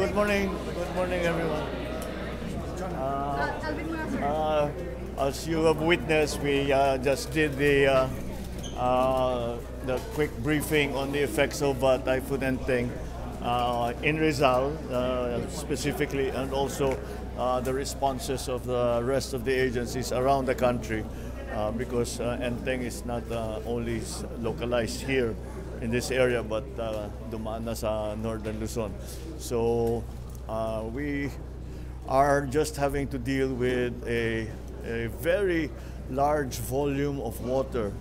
Good morning. Good morning, everyone. As you have witnessed, we just did the quick briefing on the effects of Typhoon Enteng in Rizal, specifically, and also the responses of the rest of the agencies around the country, because Enteng is not only localized here in this area, but dumaan na sa Northern Luzon. So we are just having to deal with a very large volume of water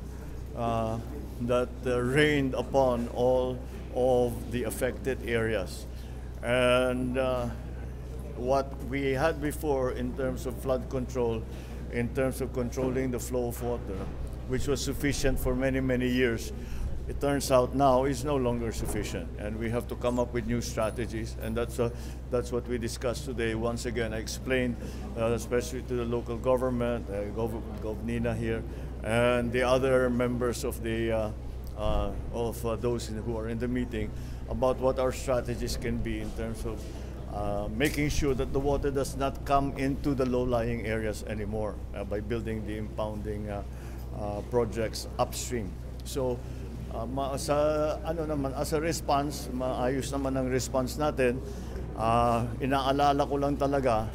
that rained upon all of the affected areas. And what we had before in terms of flood control, in terms of controlling the flow of water, which was sufficient for many, many years, it turns out now is no longer sufficient, and we have to come up with new strategies, and that's what we discussed today. Once again, I explained, especially to the local government, Gov Nina here, and the other members of the those who are in the meeting, about what our strategies can be in terms of making sure that the water does not come into the low-lying areas anymore by building the impounding projects upstream. So. As a response, maayos naman ang response natin. Inaalala ko lang talaga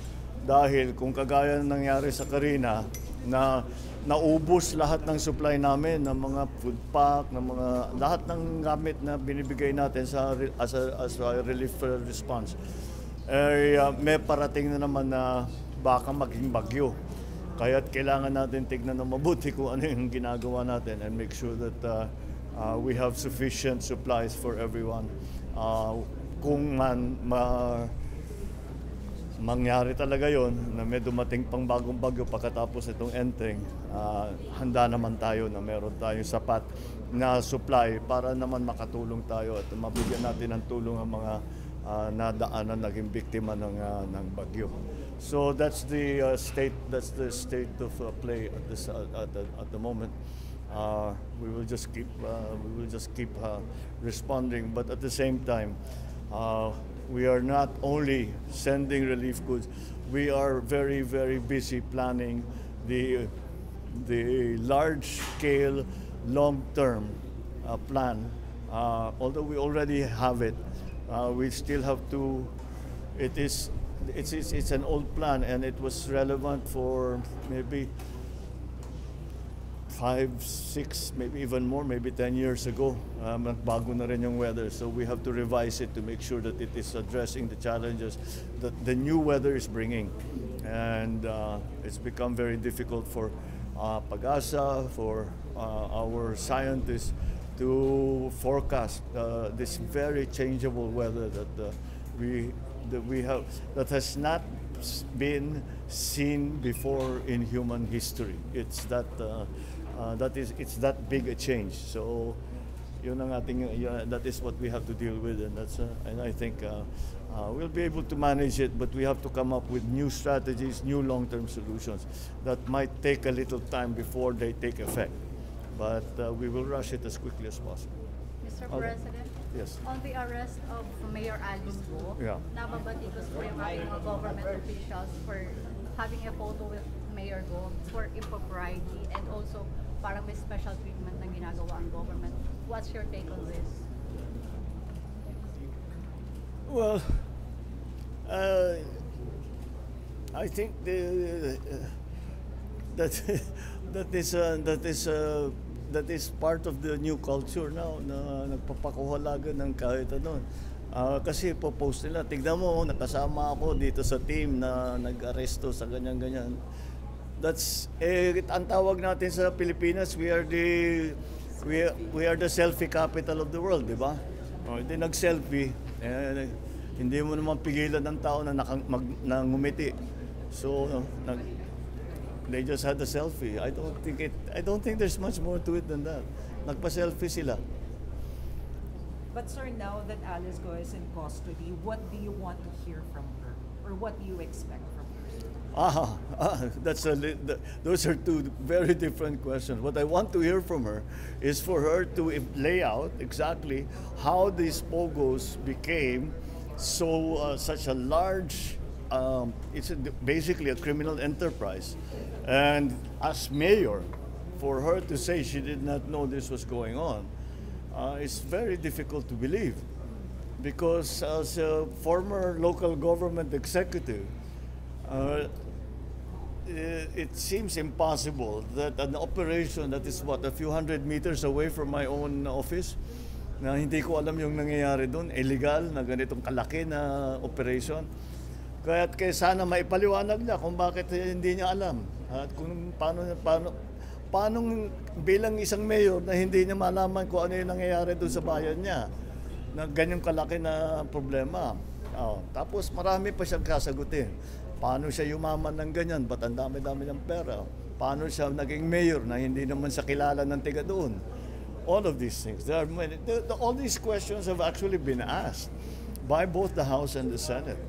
dahil kung kagaya ng nangyari sa Carina na naubos lahat ng supply namin ng mga food pack, ng mga lahat ng gamit na binibigay natin as a relief response. May parating na naman na baka maging bagyo. Kaya't kailangan natin tignan na mabuti kung ano yung ginagawa natin and make sure that we have sufficient supplies for everyone. Kung mangyari talaga yon na may dumating pang bagong bagyo pagkatapos itong Enteng, handa naman tayo na meron tayong sapat na supply para naman makatulong tayo at mabigyan natin ng tulong ang mga nadaanan naging biktima ng bagyo. So that's the state of play at the moment. We will just keep responding, but at the same time, we are not only sending relief goods. We are very, very busy planning the large-scale, long-term plan. Although we already have it, we still have to. It's an old plan, and it was relevant for maybe 5, 6, maybe even more, maybe 10 years ago. Nagbago na rin yung weather, so we have to revise it to make sure that it is addressing the challenges that the new weather is bringing. And it's become very difficult for PAGASA, for our scientists to forecast this very changeable weather that we have, that has not been seen before in human history. It's it's that big a change. So, yun ang ating, that is what we have to deal with, and and I think we'll be able to manage it. But we have to come up with new strategies, new long-term solutions that might take a little time before they take effect. But we will rush it as quickly as possible. Mr. President, yes. On the arrest of Mayor Alice Go, nababatikos po yung ating mga government officials for having a photo with Mayor Go for impropriety, and also parang may special treatment na ginagawa ang government. What's your take on this? Well, I think that is part of the new culture now na nagpapakuhalaga ng kahit ano. Kasi po-post nila, tignan mo, nakasama ako dito sa team na nag-aresto sa ganyan-ganyan. That's ang tawag natin sa Pilipinas, we are the selfie capital of the world, di ba? Hindi nag-selfie, hindi mo naman pigilan ng tao na ngumiti. So they just had a selfie. I don't think there's much more to it than that. Nagpa-selfie sila. But sir, now that Alice Go is in custody, what do you want to hear from her, or what do you expect from her? Those are two very different questions. What I want to hear from her is for her to lay out exactly how these POGOs became such a large, it's basically a criminal enterprise. And as mayor, for her to say she did not know this was going on, it's very difficult to believe. Because as a former local government executive, it seems impossible that an operation that is a few hundred meters away from my own office, na hindi ko alam yung nangyayari doon, illegal na ganitong kalaki na operation. Kaya sana maipaliwanag niya kung bakit hindi niya alam at kung paano bilang isang mayor na hindi niya malaman kung ano yung nangyayari doon sa bayan niya na ganyang kalaki na problema. Tapos marami pa siyang kasagutin. Paano siya yumaman ng ganyan? Ba't ang dami-dami ng pera? Paano siya naging mayor na hindi naman siya kilala ng tiga doon? All of these things. All these questions have actually been asked by both the House and the Senate.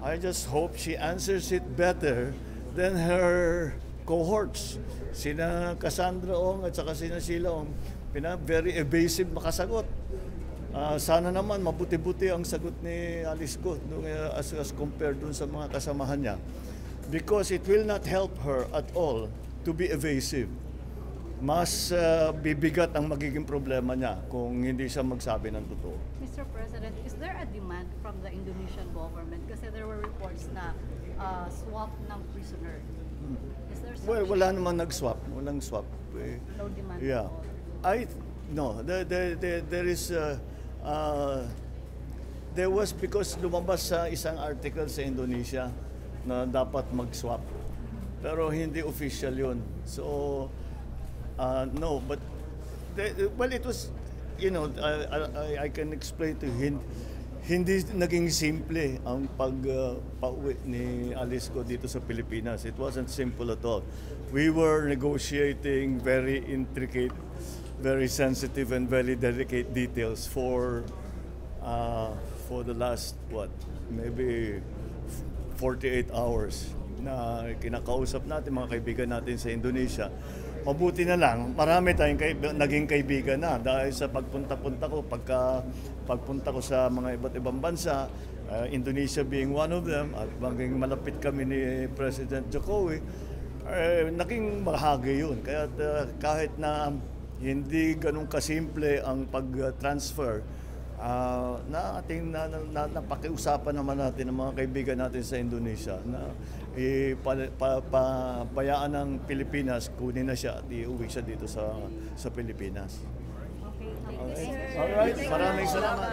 I just hope she answers it better than her cohorts. Sina Cassandra Ong at saka sina Sheila Ong, very evasive makasagot. Sana naman mabuti-buti ang sagot ni Alice Go as compared dun sa mga kasamahan niya. Because it will not help her at all to be evasive. Mas bibigat ang magiging problema niya kung hindi siya magsabi ng totoo. Mr. President, is there a demand from the Indonesian government? Kasi there were reports na swap ng prisoner. Is there such? Well, wala namang nag-swap. Walang swap. No demand Yeah. at all? No, there is, there was because lumabas sa isang article sa Indonesia na dapat mag-swap. Pero hindi official yun. So, no, but, well, it was, I can explain to you, hindi naging simple ang pag-pauwi ni Alice Go dito sa Pilipinas. It wasn't simple at all. We were negotiating very intricate, very sensitive and very delicate details for the last, maybe 48 hours na kinakausap natin, mga kaibigan natin sa Indonesia. Mabuti na lang, marami tayong naging kaibigan na dahil sa pagpunta-punta ko, pagpunta ko sa mga iba't ibang bansa, Indonesia being one of them, at maging malapit kami ni President Jokowi, naging bahagi yun. Kaya kahit na hindi ganun kasimple ang pag-transfer, napakiusapan naman natin ng mga kaibigan natin sa Indonesia na bayaan ng Pilipinas, kunin na siya at iuwi siya dito sa Pilipinas. Okay, thank you, sir. Alright, maraming salamat.